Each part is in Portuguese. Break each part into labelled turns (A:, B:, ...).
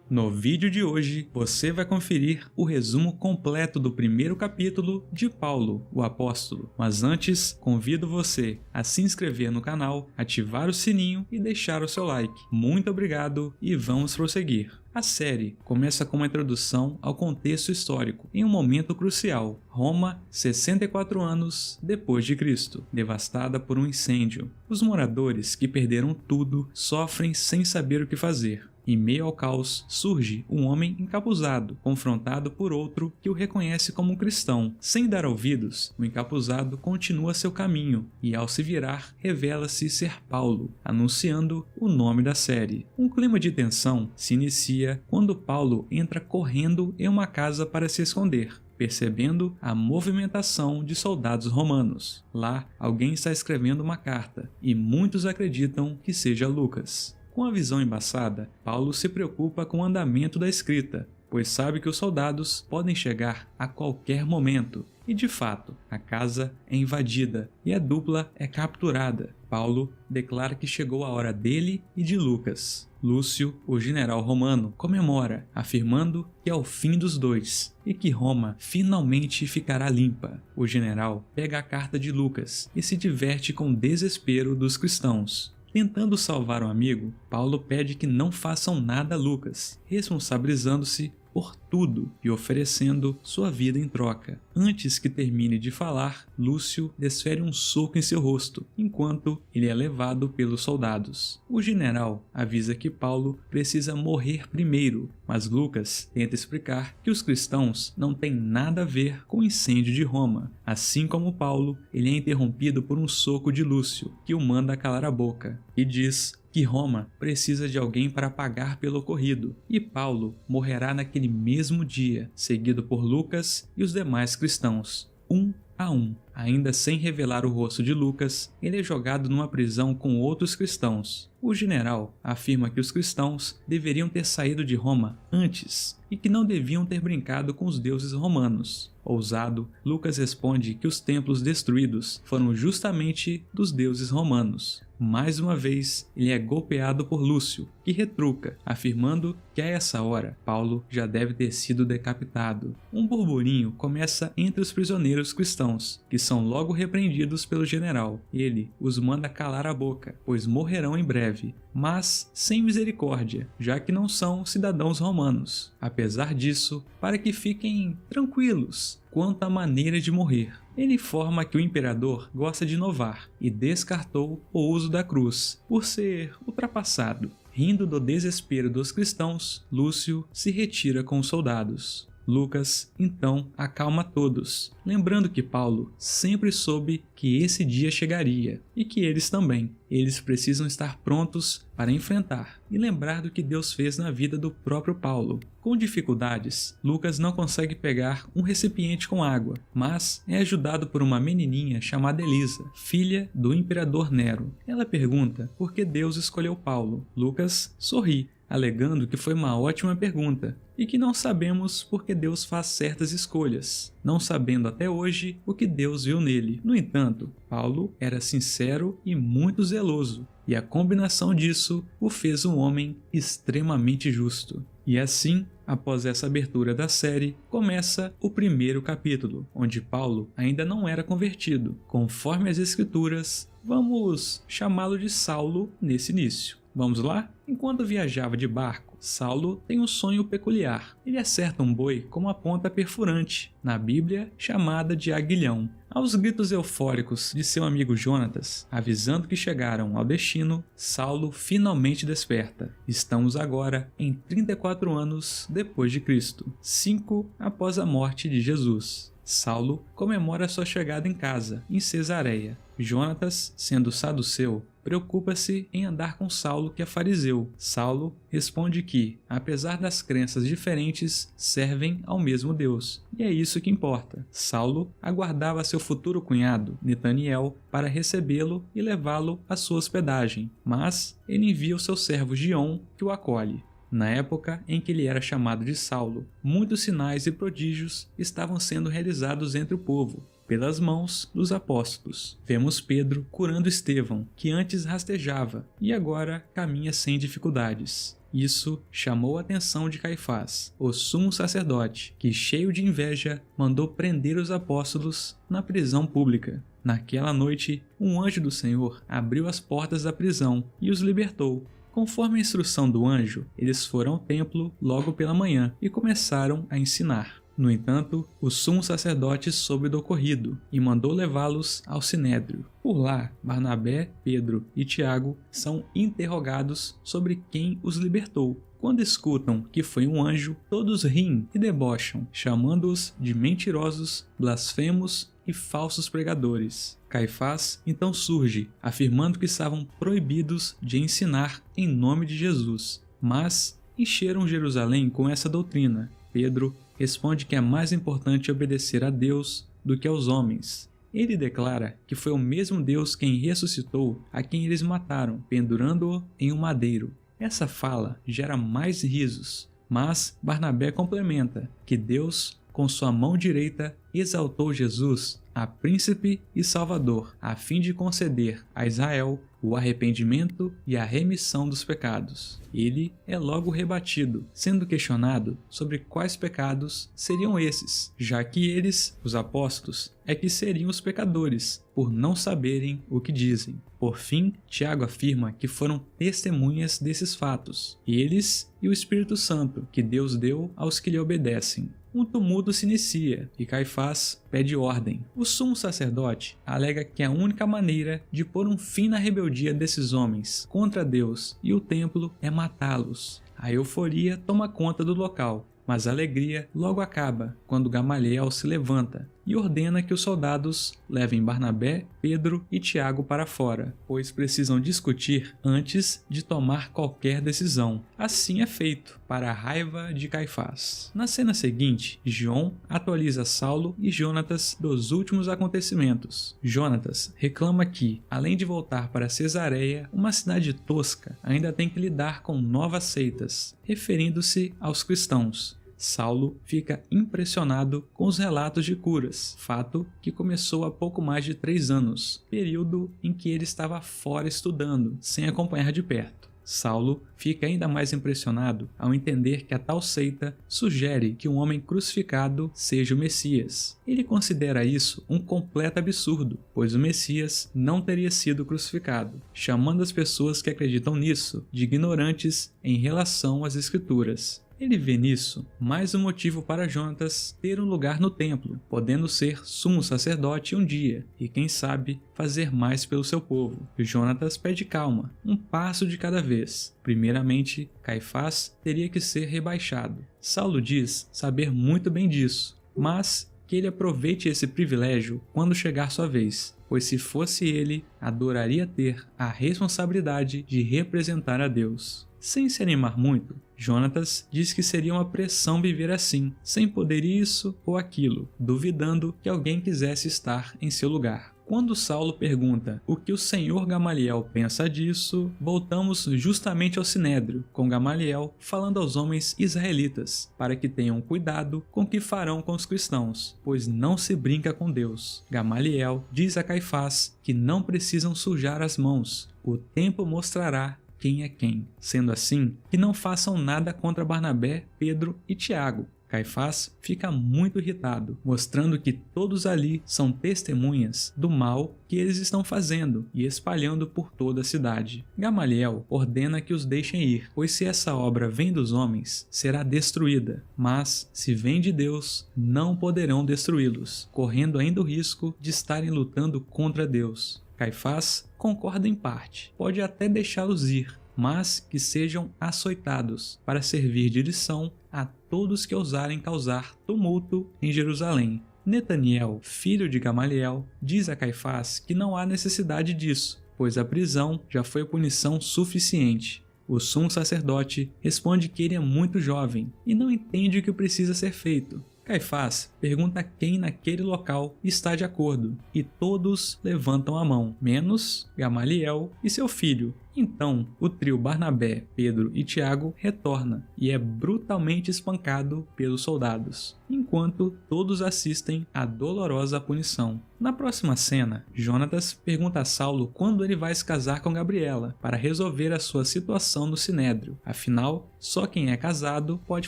A: No vídeo de hoje, você vai conferir o resumo completo do primeiro capítulo de Paulo, o Apóstolo. Mas antes, convido você a se inscrever no canal, ativar o sininho e deixar o seu like. Muito obrigado e vamos prosseguir. A série começa com uma introdução ao contexto histórico, em um momento crucial. Roma, 64 anos depois de Cristo, devastada por um incêndio. Os moradores, que perderam tudo, sofrem sem saber o que fazer. Em meio ao caos, surge um homem encapuzado, confrontado por outro que o reconhece como um cristão. Sem dar ouvidos, o encapuzado continua seu caminho e, ao se virar, revela-se ser Paulo, anunciando o nome da série. Um clima de tensão se inicia quando Paulo entra correndo em uma casa para se esconder, percebendo a movimentação de soldados romanos. Lá, alguém está escrevendo uma carta, e muitos acreditam que seja Lucas. Com a visão embaçada, Paulo se preocupa com o andamento da escrita, pois sabe que os soldados podem chegar a qualquer momento. E de fato, a casa é invadida e a dupla é capturada. Paulo declara que chegou a hora dele e de Lucas. Lúcio, o general romano, comemora, afirmando que é o fim dos dois e que Roma finalmente ficará limpa. O general pega a carta de Lucas e se diverte com o desespero dos cristãos. Tentando salvar um amigo, Paulo pede que não façam nada a Lucas, responsabilizando-se por tudo e oferecendo sua vida em troca. Antes que termine de falar, Lúcio desfere um soco em seu rosto, enquanto ele é levado pelos soldados. O general avisa que Paulo precisa morrer primeiro, mas Lucas tenta explicar que os cristãos não têm nada a ver com o incêndio de Roma. Assim como Paulo, ele é interrompido por um soco de Lúcio, que o manda calar a boca, e diz que Roma precisa de alguém para pagar pelo ocorrido, e Paulo morrerá naquele mesmo dia, seguido por Lucas e os demais cristãos, um a um. Ainda sem revelar o rosto de Lucas, ele é jogado numa prisão com outros cristãos. O general afirma que os cristãos deveriam ter saído de Roma antes e que não deviam ter brincado com os deuses romanos. Ousado, Lucas responde que os templos destruídos foram justamente dos deuses romanos. Mais uma vez, ele é golpeado por Lúcio, que retruca, afirmando que a essa hora Paulo já deve ter sido decapitado. Um burburinho começa entre os prisioneiros cristãos, que são logo repreendidos pelo general. Ele os manda calar a boca, pois morrerão em breve, mas sem misericórdia, já que não são cidadãos romanos. Apesar disso, para que fiquem tranquilos quanto à maneira de morrer, ele informa que o imperador gosta de inovar e descartou o uso da cruz, por ser ultrapassado. Rindo do desespero dos cristãos, Lúcio se retira com os soldados. Lucas, então, acalma todos, lembrando que Paulo sempre soube que esse dia chegaria, e que eles também. Eles precisam estar prontos para enfrentar e lembrar do que Deus fez na vida do próprio Paulo. Com dificuldades, Lucas não consegue pegar um recipiente com água, mas é ajudado por uma menininha chamada Elisa, filha do imperador Nero. Ela pergunta por que Deus escolheu Paulo. Lucas sorri, alegando que foi uma ótima pergunta e que não sabemos por que Deus faz certas escolhas, não sabendo até hoje o que Deus viu nele. No entanto, Paulo era sincero e muito zeloso, e a combinação disso o fez um homem extremamente justo. E assim, após essa abertura da série, começa o primeiro capítulo, onde Paulo ainda não era convertido. Conforme as escrituras, vamos chamá-lo de Saulo nesse início. Vamos lá? Enquanto viajava de barco, Saulo tem um sonho peculiar. Ele acerta um boi com uma ponta perfurante, na Bíblia chamada de aguilhão. Aos gritos eufóricos de seu amigo Jonatas, avisando que chegaram ao destino, Saulo finalmente desperta. Estamos agora em 34 anos depois de Cristo, 5 após a morte de Jesus. Saulo comemora sua chegada em casa, em Cesareia. Jonatas, sendo saduceu, preocupa-se em andar com Saulo, que é fariseu. Saulo responde que, apesar das crenças diferentes, servem ao mesmo Deus. E é isso que importa. Saulo aguardava seu futuro cunhado, Netaniel, para recebê-lo e levá-lo à sua hospedagem, mas ele envia o seu servo Gion, que o acolhe. Na época em que ele era chamado de Saulo, muitos sinais e prodígios estavam sendo realizados entre o povo, pelas mãos dos apóstolos. Vemos Pedro curando Estevão, que antes rastejava e agora caminha sem dificuldades. Isso chamou a atenção de Caifás, o sumo sacerdote, que, cheio de inveja, mandou prender os apóstolos na prisão pública. Naquela noite, um anjo do Senhor abriu as portas da prisão e os libertou. Conforme a instrução do anjo, eles foram ao templo logo pela manhã e começaram a ensinar. No entanto, o sumo sacerdote soube do ocorrido e mandou levá-los ao sinédrio. Por lá, Barnabé, Pedro e Tiago são interrogados sobre quem os libertou. Quando escutam que foi um anjo, todos riem e debocham, chamando-os de mentirosos, blasfemos e falsos pregadores. Caifás então surge, afirmando que estavam proibidos de ensinar em nome de Jesus, mas encheram Jerusalém com essa doutrina. Pedro responde que é mais importante obedecer a Deus do que aos homens. Ele declara que foi o mesmo Deus quem ressuscitou a quem eles mataram, pendurando-o em um madeiro. Essa fala gera mais risos, mas Barnabé complementa que Deus, com sua mão direita, exaltou Jesus a príncipe e salvador, a fim de conceder a Israel o arrependimento e a remissão dos pecados. Ele é logo rebatido, sendo questionado sobre quais pecados seriam esses, já que eles, os apóstolos, é que seriam os pecadores, por não saberem o que dizem. Por fim, Tiago afirma que foram testemunhas desses fatos, eles e o Espírito Santo, que Deus deu aos que lhe obedecem. Um tumulto se inicia e Caifás pede ordem. O sumo sacerdote alega que a única maneira de pôr um fim na rebeldia desses homens contra Deus e o templo é matá-los. A euforia toma conta do local, mas a alegria logo acaba quando Gamaliel se levanta e ordena que os soldados levem Barnabé, Pedro e Tiago para fora, pois precisam discutir antes de tomar qualquer decisão. Assim é feito, para a raiva de Caifás. Na cena seguinte, João atualiza Saulo e Jonatas dos últimos acontecimentos. Jonatas reclama que, além de voltar para Cesareia, uma cidade tosca, ainda tem que lidar com novas seitas, referindo-se aos cristãos. Saulo fica impressionado com os relatos de curas, fato que começou há pouco mais de 3 anos, período em que ele estava fora estudando, sem acompanhar de perto. Saulo fica ainda mais impressionado ao entender que a tal seita sugere que um homem crucificado seja o Messias. Ele considera isso um completo absurdo, pois o Messias não teria sido crucificado, chamando as pessoas que acreditam nisso de ignorantes em relação às Escrituras. Ele vê nisso mais um motivo para Jonatas ter um lugar no templo, podendo ser sumo sacerdote um dia e, quem sabe, fazer mais pelo seu povo. Jonatas pede calma, um passo de cada vez. Primeiramente, Caifás teria que ser rebaixado. Saulo diz saber muito bem disso, mas que ele aproveite esse privilégio quando chegar sua vez, pois se fosse ele, adoraria ter a responsabilidade de representar a Deus. Sem se animar muito, Jonatas diz que seria uma pressão viver assim, sem poder isso ou aquilo, duvidando que alguém quisesse estar em seu lugar. Quando Saulo pergunta o que o senhor Gamaliel pensa disso, voltamos justamente ao sinédrio, com Gamaliel falando aos homens israelitas, para que tenham cuidado com o que farão com os cristãos, pois não se brinca com Deus. Gamaliel diz a Caifás que não precisam sujar as mãos, o tempo mostrará quem é quem. Sendo assim, que não façam nada contra Barnabé, Pedro e Tiago. Caifás fica muito irritado, mostrando que todos ali são testemunhas do mal que eles estão fazendo e espalhando por toda a cidade. Gamaliel ordena que os deixem ir, pois se essa obra vem dos homens, será destruída, mas se vem de Deus, não poderão destruí-los, correndo ainda o risco de estarem lutando contra Deus. Caifás concorda em parte, pode até deixá-los ir, mas que sejam açoitados, para servir de lição a todos que ousarem causar tumulto em Jerusalém. Netaniel, filho de Gamaliel, diz a Caifás que não há necessidade disso, pois a prisão já foi punição suficiente. O sumo sacerdote responde que ele é muito jovem e não entende o que precisa ser feito. Caifás pergunta quem naquele local está de acordo, e todos levantam a mão, menos Gamaliel e seu filho, Então, o trio Barnabé, Pedro e Tiago retorna e é brutalmente espancado pelos soldados, enquanto todos assistem à dolorosa punição. Na próxima cena, Jonatas pergunta a Saulo quando ele vai se casar com Gabriela para resolver a sua situação no Sinédrio. Afinal, só quem é casado pode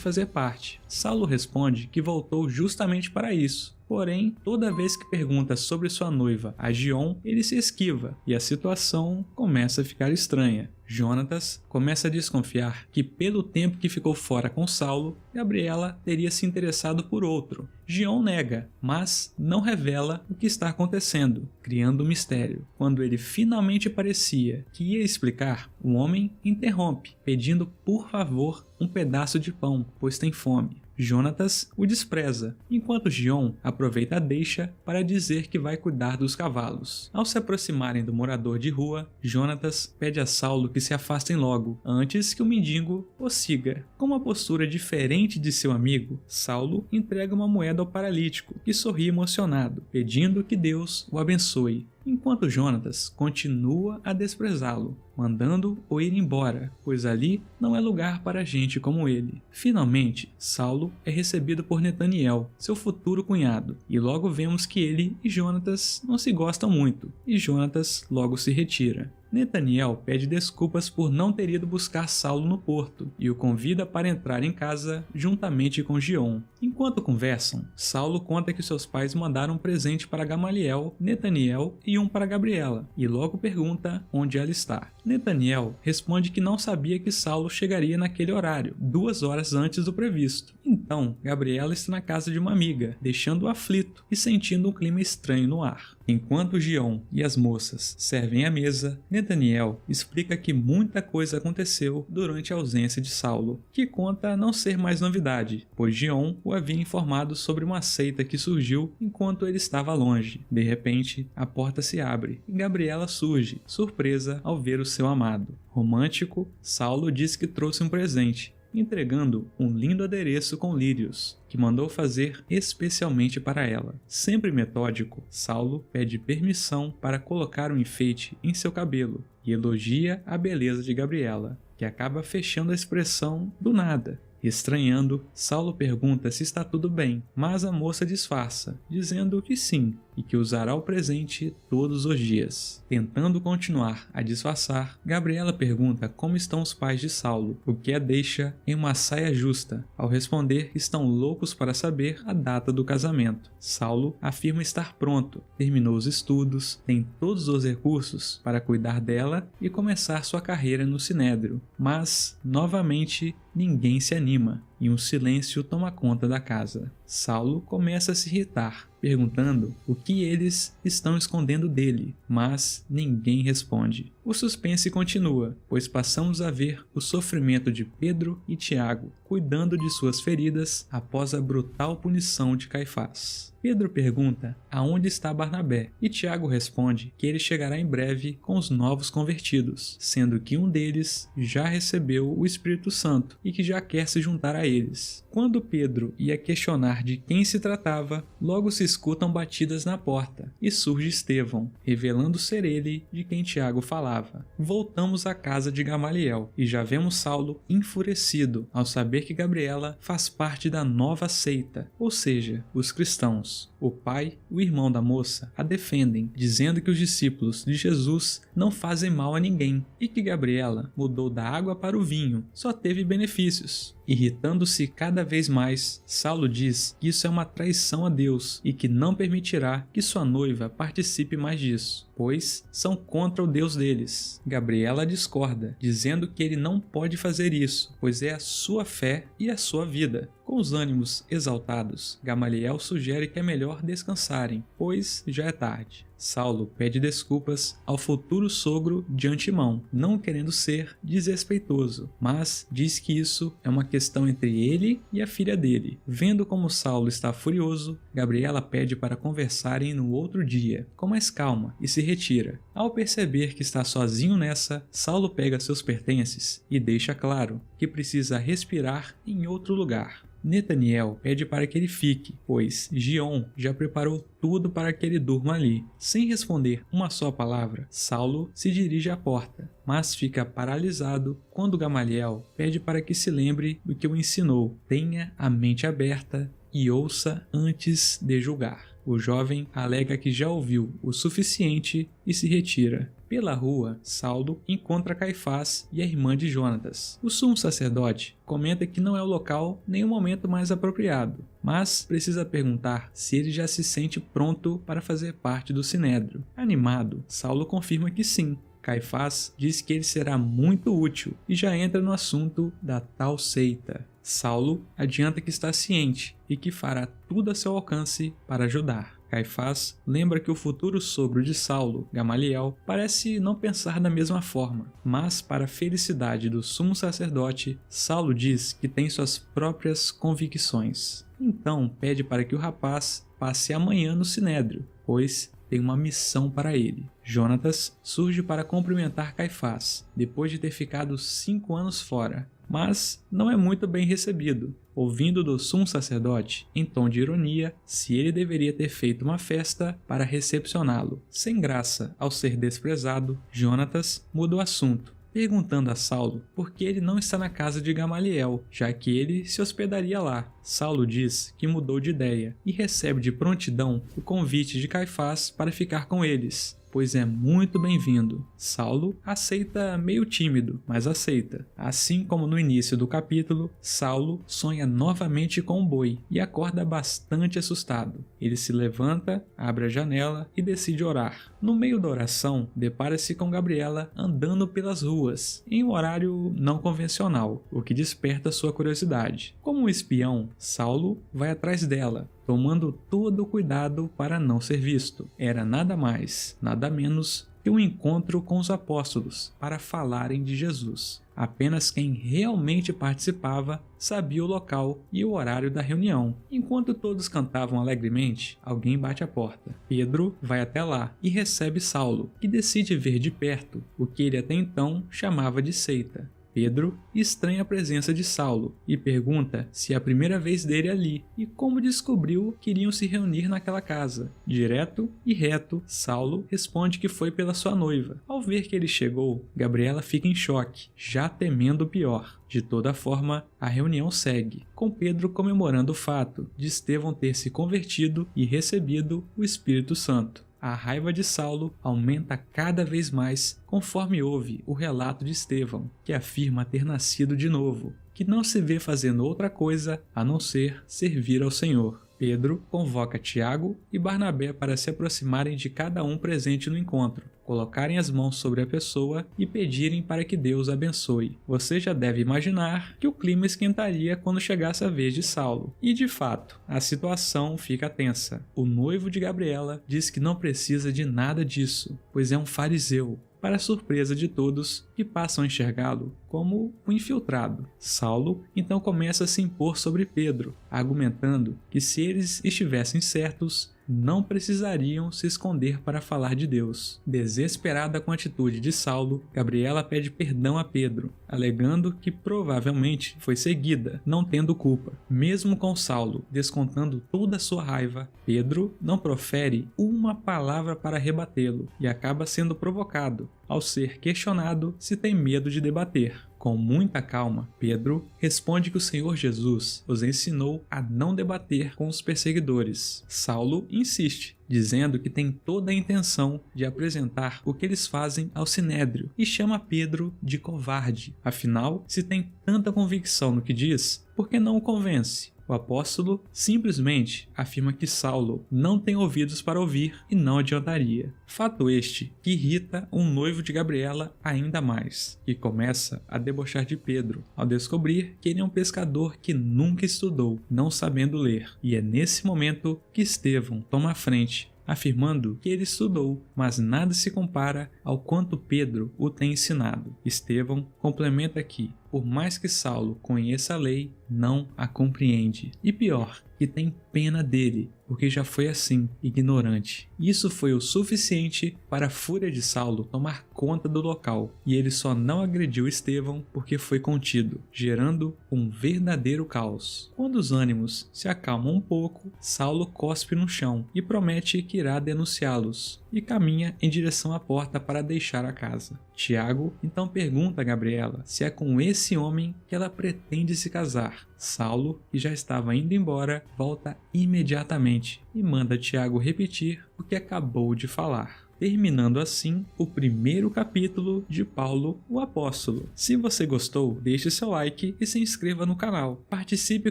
A: fazer parte. Saulo responde que voltou justamente para isso. Porém, toda vez que pergunta sobre sua noiva a Gion, ele se esquiva e a situação começa a ficar estranha. Jonatas começa a desconfiar que, pelo tempo que ficou fora com Saulo, Gabriela teria se interessado por outro. Gion nega, mas não revela o que está acontecendo, criando um mistério. Quando ele finalmente parecia que ia explicar, o homem interrompe, pedindo por favor um pedaço de pão, pois tem fome. Jonatas o despreza, enquanto Gion aproveita a deixa para dizer que vai cuidar dos cavalos. Ao se aproximarem do morador de rua, Jonatas pede a Saulo que se afastem logo, antes que o mendigo o siga. Com uma postura diferente de seu amigo, Saulo entrega uma moeda ao paralítico, que sorri emocionado, pedindo que Deus o abençoe, enquanto Jonatas continua a desprezá-lo, mandando-o ir embora, pois ali não é lugar para gente como ele. Finalmente, Saulo é recebido por Netaniel, seu futuro cunhado, e logo vemos que ele e Jonatas não se gostam muito, e Jonatas logo se retira. Netaniel pede desculpas por não ter ido buscar Saulo no porto e o convida para entrar em casa juntamente com Gion. Enquanto conversam, Saulo conta que seus pais mandaram um presente para Gamaliel, Netaniel e um para Gabriela, e logo pergunta onde ela está. Netaniel responde que não sabia que Saulo chegaria naquele horário, 2 horas antes do previsto. Então, Gabriela está na casa de uma amiga, deixando-o aflito e sentindo um clima estranho no ar. Enquanto Gion e as moças servem a mesa, Netaniel explica que muita coisa aconteceu durante a ausência de Saulo, que conta não ser mais novidade, pois Gion o havia informado sobre uma seita que surgiu enquanto ele estava longe. De repente, a porta se abre e Gabriela surge, surpresa ao ver o seu amado. Romântico, Saulo diz que trouxe um presente, entregando um lindo adereço com lírios, que mandou fazer especialmente para ela. Sempre metódico, Saulo pede permissão para colocar um enfeite em seu cabelo e elogia a beleza de Gabriela, que acaba fechando a expressão do nada. Estranhando, Saulo pergunta se está tudo bem, mas a moça disfarça, dizendo que sim, e que usará o presente todos os dias. Tentando continuar a disfarçar, Gabriela pergunta como estão os pais de Saulo, o que a deixa em uma saia justa. Ao responder, estão loucos para saber a data do casamento. Saulo afirma estar pronto, terminou os estudos, tem todos os recursos para cuidar dela e começar sua carreira no Sinédrio, mas, novamente, ninguém se anima e um silêncio toma conta da casa. Saulo começa a se irritar, perguntando o que eles estão escondendo dele, mas ninguém responde. O suspense continua, pois passamos a ver o sofrimento de Pedro e Tiago, cuidando de suas feridas após a brutal punição de Caifás. Pedro pergunta aonde está Barnabé, e Tiago responde que ele chegará em breve com os novos convertidos, sendo que um deles já recebeu o Espírito Santo e que já quer se juntar a eles. Quando Pedro ia questionar de quem se tratava, logo se escutam batidas na porta e surge Estevão, revelando ser ele de quem Tiago falava. Voltamos à casa de Gamaliel e já vemos Saulo enfurecido ao saber que Gabriela faz parte da nova seita, ou seja, os cristãos. O pai e o irmão da moça a defendem, dizendo que os discípulos de Jesus não fazem mal a ninguém e que Gabriela mudou da água para o vinho, só teve benefícios. Irritando-se cada vez mais, Saulo diz que isso é uma traição a Deus e que não permitirá que sua noiva participe mais disso, pois são contra o Deus deles. Gabriela discorda, dizendo que ele não pode fazer isso, pois é a sua fé e a sua vida. Com os ânimos exaltados, Gamaliel sugere que é melhor descansarem, pois já é tarde. Saulo pede desculpas ao futuro sogro de antemão, não querendo ser desrespeitoso, mas diz que isso é uma questão entre ele e a filha dele. Vendo como Saulo está furioso, Gabriela pede para conversarem no outro dia, com mais calma, e se retira. Ao perceber que está sozinho nessa, Saulo pega seus pertences e deixa claro que precisa respirar em outro lugar. Netaniel pede para que ele fique, pois Gion já preparou tudo para que ele durma ali. Sem responder uma só palavra, Saulo se dirige à porta, mas fica paralisado quando Gamaliel pede para que se lembre do que o ensinou. Tenha a mente aberta e ouça antes de julgar. O jovem alega que já ouviu o suficiente e se retira. Pela rua, Saulo encontra Caifás e a irmã de Jonatas. O sumo sacerdote comenta que não é o local nem o momento mais apropriado, mas precisa perguntar se ele já se sente pronto para fazer parte do sinédrio. Animado, Saulo confirma que sim. Caifás diz que ele será muito útil e já entra no assunto da tal seita. Saulo adianta que está ciente e que fará tudo a seu alcance para ajudar. Caifás lembra que o futuro sogro de Saulo, Gamaliel, parece não pensar da mesma forma, mas para a felicidade do sumo sacerdote, Saulo diz que tem suas próprias convicções. Então pede para que o rapaz passe amanhã no sinédrio, pois tem uma missão para ele. Jonatas surge para cumprimentar Caifás, depois de ter ficado 5 anos fora, mas não é muito bem recebido, ouvindo do sumo sacerdote, em tom de ironia, se ele deveria ter feito uma festa para recepcioná-lo. Sem graça ao ser desprezado, Jonatas muda o assunto, perguntando a Saulo por que ele não está na casa de Gamaliel, já que ele se hospedaria lá. Saulo diz que mudou de ideia e recebe de prontidão o convite de Caifás para ficar com eles, pois é muito bem-vindo. Saulo aceita meio tímido, mas aceita. Assim como no início do capítulo, Saulo sonha novamente com um boi e acorda bastante assustado. Ele se levanta, abre a janela e decide orar. No meio da oração, depara-se com Gabriela andando pelas ruas, em um horário não convencional, o que desperta sua curiosidade. Como um espião, Saulo vai atrás dela, tomando todo o cuidado para não ser visto. Era nada mais, nada menos que um encontro com os apóstolos para falarem de Jesus. Apenas quem realmente participava sabia o local e o horário da reunião. Enquanto todos cantavam alegremente, alguém bate à porta. Pedro vai até lá e recebe Saulo, que decide ver de perto o que ele até então chamava de seita. Pedro estranha a presença de Saulo e pergunta se é a primeira vez dele ali e como descobriu que iriam se reunir naquela casa. Direto e reto, Saulo responde que foi pela sua noiva. Ao ver que ele chegou, Gabriela fica em choque, já temendo o pior. De toda forma, a reunião segue, com Pedro comemorando o fato de Estevão ter se convertido e recebido o Espírito Santo. A raiva de Saulo aumenta cada vez mais conforme ouve o relato de Estevão, que afirma ter nascido de novo, que não se vê fazendo outra coisa a não ser servir ao Senhor. Pedro convoca Tiago e Barnabé para se aproximarem de cada um presente no encontro, colocarem as mãos sobre a pessoa e pedirem para que Deus abençoe. Você já deve imaginar que o clima esquentaria quando chegasse a vez de Saulo. E de fato, a situação fica tensa. O noivo de Gabriela diz que não precisa de nada disso, pois é um fariseu, para a surpresa de todos que passam a enxergá-lo como um infiltrado. Saulo então começa a se impor sobre Pedro, argumentando que se eles estivessem certos, não precisariam se esconder para falar de Deus. Desesperada com a atitude de Saulo, Gabriela pede perdão a Pedro, alegando que provavelmente foi seguida, não tendo culpa. Mesmo com Saulo descontando toda a sua raiva, Pedro não profere uma palavra para rebatê-lo e acaba sendo provocado, ao ser questionado se tem medo de debater. Com muita calma, Pedro responde que o Senhor Jesus os ensinou a não debater com os perseguidores. Saulo insiste, dizendo que tem toda a intenção de apresentar o que eles fazem ao sinédrio e chama Pedro de covarde. Afinal, se tem tanta convicção no que diz, por que não o convence? O apóstolo simplesmente afirma que Saulo não tem ouvidos para ouvir e não adiantaria. Fato este que irrita um noivo de Gabriela ainda mais, e começa a debochar de Pedro, ao descobrir que ele é um pescador que nunca estudou, não sabendo ler. E é nesse momento que Estevão toma a frente, afirmando que ele estudou, mas nada se compara ao quanto Pedro o tem ensinado. Estevão complementa que por mais que Saulo conheça a lei, não a compreende. E pior, que tem pena dele, porque já foi assim, ignorante. Isso foi o suficiente para a fúria de Saulo tomar conta do local, e ele só não agrediu Estevão porque foi contido, gerando um verdadeiro caos. Quando os ânimos se acalmam um pouco, Saulo cospe no chão e promete que irá denunciá-los, e caminha em direção à porta para deixar a casa. Tiago então pergunta a Gabriela se é com esse homem que ela pretende se casar. Saulo, que já estava indo embora, volta imediatamente e manda Tiago repetir o que acabou de falar, terminando assim o primeiro capítulo de Paulo, o Apóstolo. Se você gostou, deixe seu like e se inscreva no canal. Participe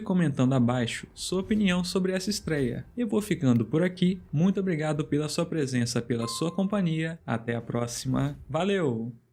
A: comentando abaixo sua opinião sobre essa estreia. Eu vou ficando por aqui. Muito obrigado pela sua presença, pela sua companhia. Até a próxima. Valeu!